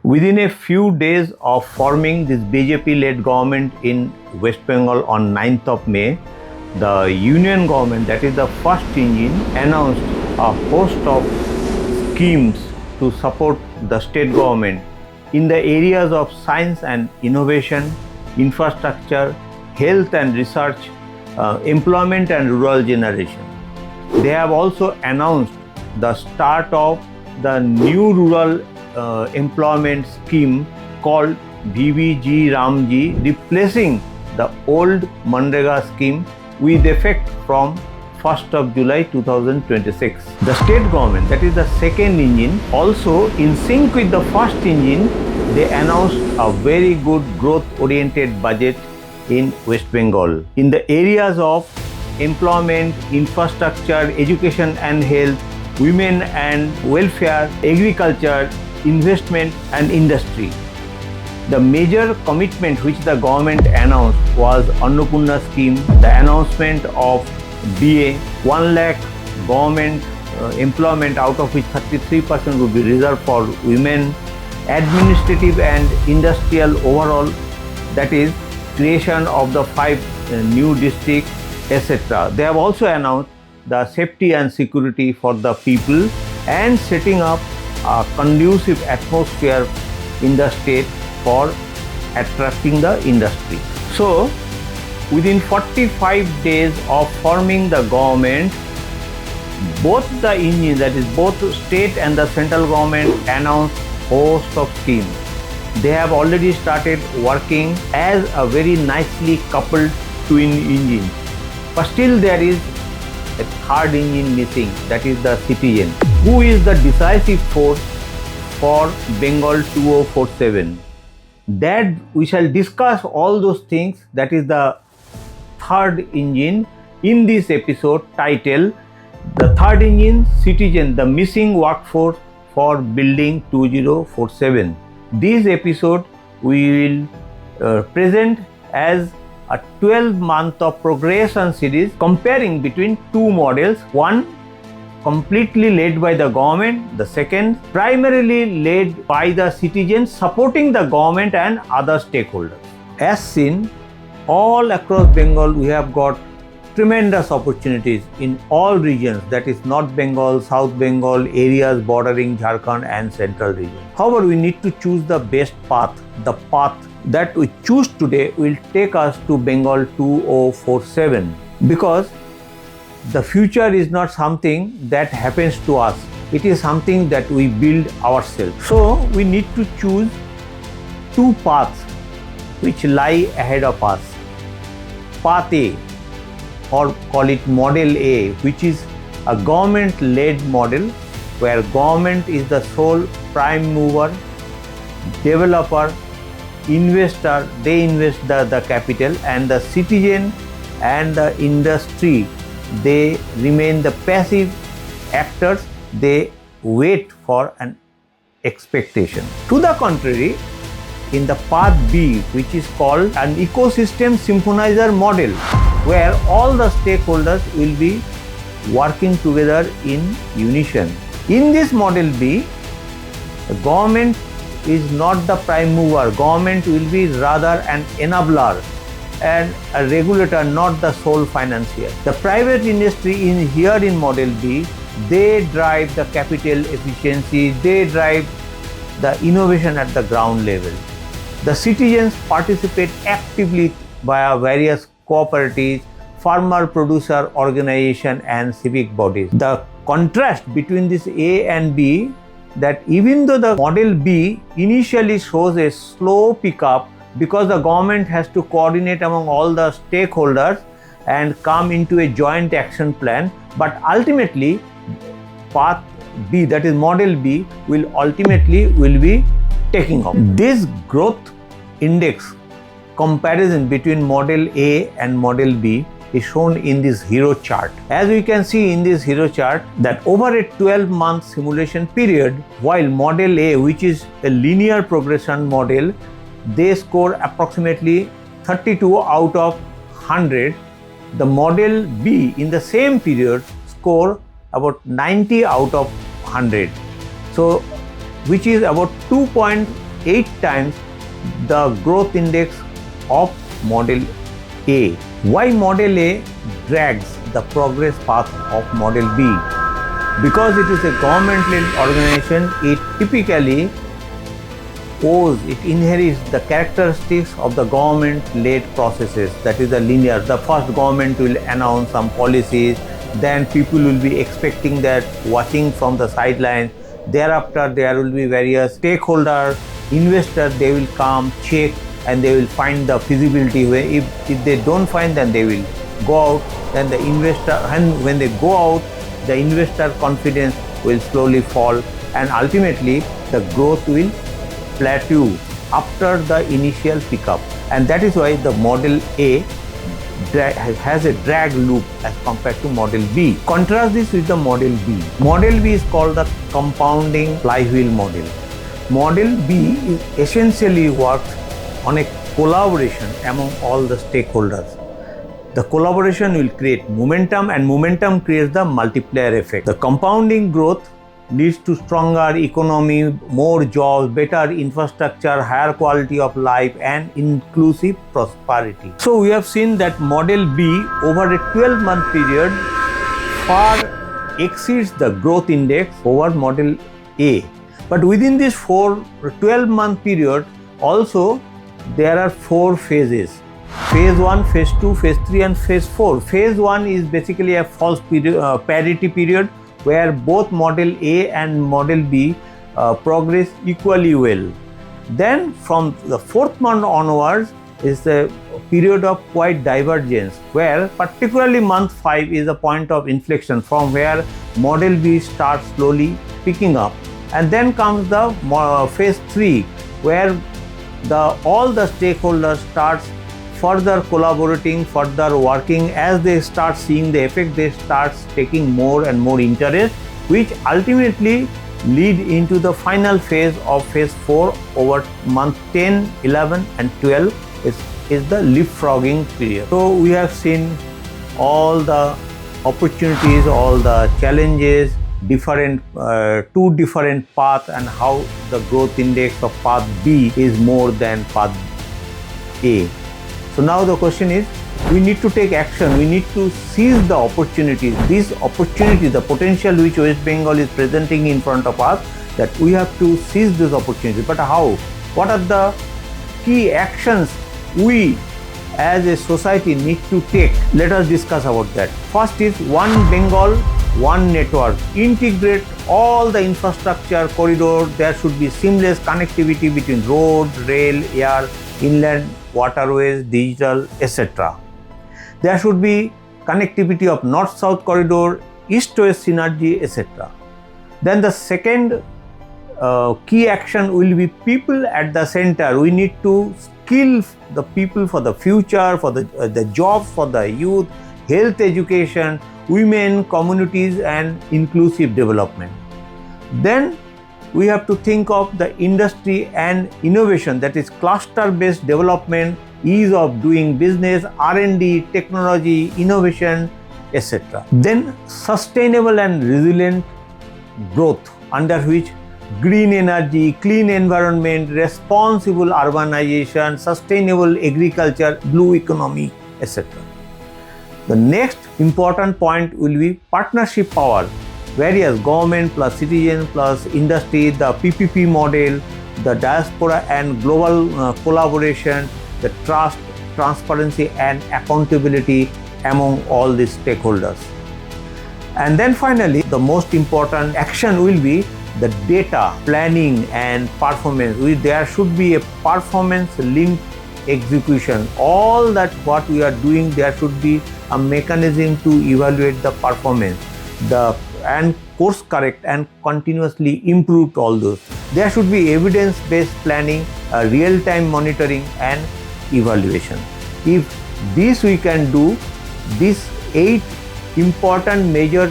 Within a few days of forming this BJP-led government in West Bengal on 9th of May, the union government, that is the first engine, announced a host of schemes to support the state government in the areas of science and innovation, infrastructure, health and research, employment and rural generation. They have also announced the start of the new rural employment scheme called VBG Ramji, replacing the old Manrega scheme with effect from 1st of July 2026. The state government, that is the second engine, also in sync with the first engine, they announced a very good growth-oriented budget in West Bengal. In the areas of employment, infrastructure, education and health, women and welfare, agriculture, investment and industry. The major commitment which the government announced was Annapurna scheme, the announcement of DA, 1 lakh government employment, out of which 33% would be reserved for women, administrative and industrial overall, that is creation of the 5 new districts, etc. They have also announced the safety and security for the people and setting up a conducive atmosphere in the state for attracting the industry. So, within 45 days of forming the government, both the engines, that is both state and the central government, announced host of schemes. They have already started working as a very nicely coupled twin engine. But still there is a third engine missing, that is the citizen, who is the decisive force for Bengal 2047. That we shall discuss all those things, that is the third engine, in this episode titled The Third Engine, Citizen, the Missing Workforce for Building 2047. This episode we will present as a 12-month of progression series comparing between two models, one completely led by the government, the second primarily led by the citizens supporting the government and other stakeholders. As seen, all across Bengal we have got tremendous opportunities in all regions, that is North Bengal, South Bengal, areas bordering Jharkhand and central region. However, we need to choose the best path. The path that we choose today will take us to Bengal 2047, because the future is not something that happens to us. It is something that we build ourselves. So we need to choose two paths which lie ahead of us. Path A, or call it Model A, which is a government-led model where government is the sole prime mover, developer, investor, they invest the capital, and the citizen and the industry, they remain the passive actors, they wait for an expectation. To the contrary, in the path B, which is called an ecosystem symphonizer model, where all the stakeholders will be working together in unison. In this model B, the government is not the prime mover. Government will be rather an enabler and a regulator, not the sole financier. The private industry in model B, they drive the capital efficiency, they drive the innovation at the ground level. The citizens participate actively via various cooperatives, farmer producer organization and civic bodies. The contrast between this A and B, that even though the model B initially shows a slow pickup because the government has to coordinate among all the stakeholders and come into a joint action plan, but ultimately path B, that is model B, will be taking off. This growth index comparison between model A and model B is shown in this hero chart. As we can see in this hero chart, that over a 12-month simulation period, while model A, which is a linear progression model, they score approximately 32 out of 100. The model B in the same period score about 90 out of 100. So, which is about 2.5 8 times the growth index of Model A. Why Model A drags the progress path of Model B? Because it is a government-led organization, it typically it inherits the characteristics of the government-led processes, that is the linear. The first government will announce some policies, then people will be expecting that, watching from the sidelines. Thereafter there will be various stakeholders, investors, they will come, check, and they will find the feasibility. If they don't find, then they will go out, then the investor, and when they go out, the investor confidence will slowly fall, and ultimately the growth will plateau after the initial pickup. And that is why the Model A has a drag loop as compared to Model B. Contrast this with the Model B. Model B is called the compounding flywheel model. Model B is essentially works on a collaboration among all the stakeholders. The collaboration will create momentum, and momentum creates the multiplier effect. The compounding growth leads to stronger economy, more jobs, better infrastructure, higher quality of life, and inclusive prosperity. So we have seen that Model B over a 12-month period far exceeds the growth index over Model A. But within this 12-month period also there are 4 phases. Phase 1, Phase 2, Phase 3 and Phase 4. Phase 1 is basically a false parity period where both Model A and Model B progress equally well. Then from the 4th month onwards is the period of quite divergence, where particularly month 5 is a point of inflection from where Model B starts slowly picking up. And then comes the Phase 3 where all the stakeholders starts further collaborating, further working. As they start seeing the effect, they start taking more and more interest, which ultimately lead into the final phase of Phase 4 over month 10, 11 and 12 is the leapfrogging period. So we have seen all the opportunities, all the challenges, two different paths, and how the growth index of path B is more than path A. So now the question is, we need to take action, we need to seize the opportunities. These opportunities, the potential which West Bengal is presenting in front of us, that we have to seize these opportunities. But how? What are the key actions we as a society need to take? Let us discuss about that. First is One Bengal, One Network. Integrate all the infrastructure corridor. There should be seamless connectivity between road, rail, air, inland waterways, digital, etc. There should be connectivity of north-south corridor, east-west synergy, etc. Then the second key action will be people at the center. We need to skill the people for the future, for the jobs for the youth, health, education, women, communities and inclusive development. Then we have to think of the industry and innovation, that is cluster-based development, ease of doing business, R&D, technology, innovation, etc. Then sustainable and resilient growth, under which green energy, clean environment, responsible urbanization, sustainable agriculture, blue economy, etc. The next important point will be partnership power. Various government plus citizen plus industry, the PPP model, the diaspora and global collaboration, the trust, transparency and accountability among all these stakeholders. And then finally, the most important action will be the data, planning and performance. There should be a performance linked execution. All that what we are doing, there should be a mechanism to evaluate the performance, and course correct and continuously improve all those. There should be evidence-based planning, real-time monitoring and evaluation. If this we can do, these 8 important major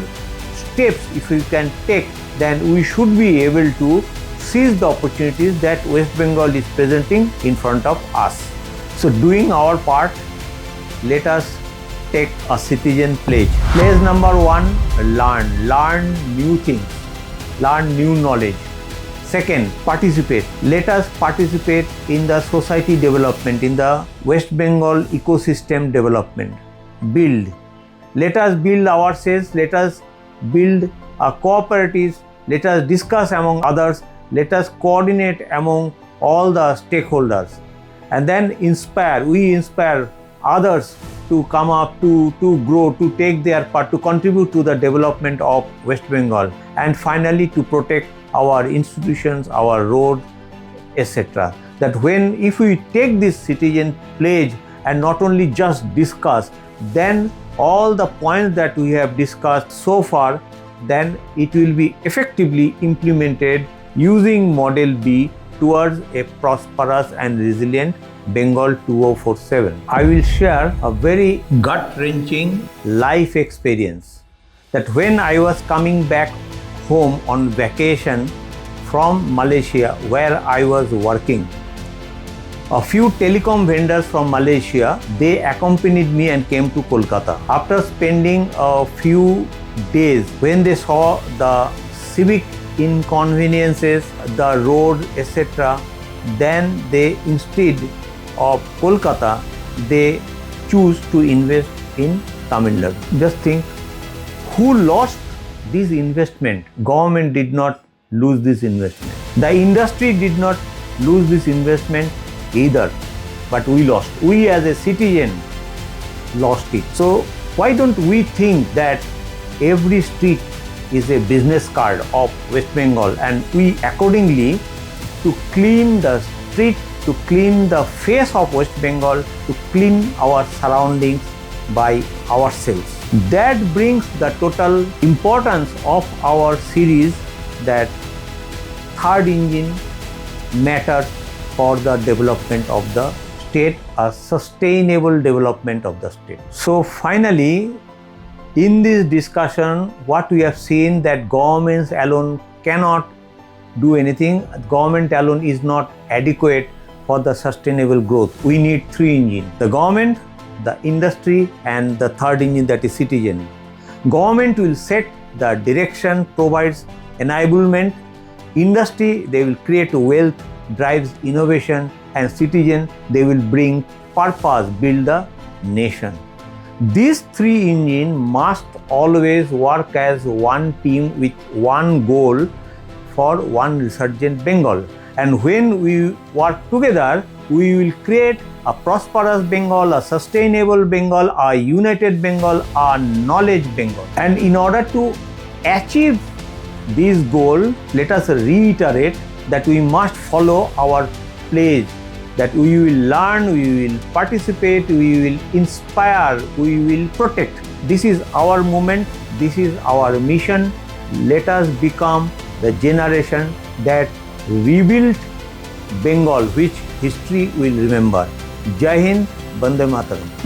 steps if we can take, then we should be able to seize the opportunities that West Bengal is presenting in front of us. So doing our part, let us take a citizen pledge. Pledge number 1, learn new things, learn new knowledge. Second, participate. Let us participate in the society development, in the West Bengal ecosystem development. Build. Let us build ourselves, let us build cooperatives, let us discuss among others, let us coordinate among all the stakeholders, and then we inspire others to come up, to grow, to take their part, to contribute to the development of West Bengal, and finally to protect our institutions, our roads, etc. That if we take this citizen pledge and not only just discuss, then all the points that we have discussed so far, then it will be effectively implemented using Model B towards a prosperous and resilient Bengal 2047. I will share a very gut-wrenching life experience that when I was coming back home on vacation from Malaysia, where I was working, a few telecom vendors from Malaysia, they accompanied me and came to Kolkata. After spending a few days, when they saw the civic inconveniences, the road, etc., then they, instead of Kolkata, they choose to invest in Tamil Nadu. Just think, who lost this investment? Government did not lose this investment. The industry did not lose this investment either, but we lost. We as a citizen lost it. So why don't we think that every street is a business card of West Bengal, and we accordingly to clean the street, to clean the face of West Bengal, to clean our surroundings by ourselves. That brings the total importance of our series, that third engine matters for the development of the state, a sustainable development of the state. So finally, in this discussion, what we have seen, that governments alone cannot do anything. Government alone is not adequate for the sustainable growth. We need three engines: the government, the industry, and the third engine, that is citizen. Government will set the direction, provides enablement. Industry, they will create wealth, drives innovation, and citizen, they will bring purpose, build the nation. These three engines must always work as one team with one goal for one resurgent Bengal. And when we work together, we will create a prosperous Bengal, a sustainable Bengal, a united Bengal, a knowledge Bengal. And in order to achieve this goal, let us reiterate that we must follow our pledge, that we will learn, we will participate, we will inspire, we will protect. This is our movement, this is our mission. Let us become the generation that rebuilt Bengal, which history will remember. Jai Hind, Bande Mataram.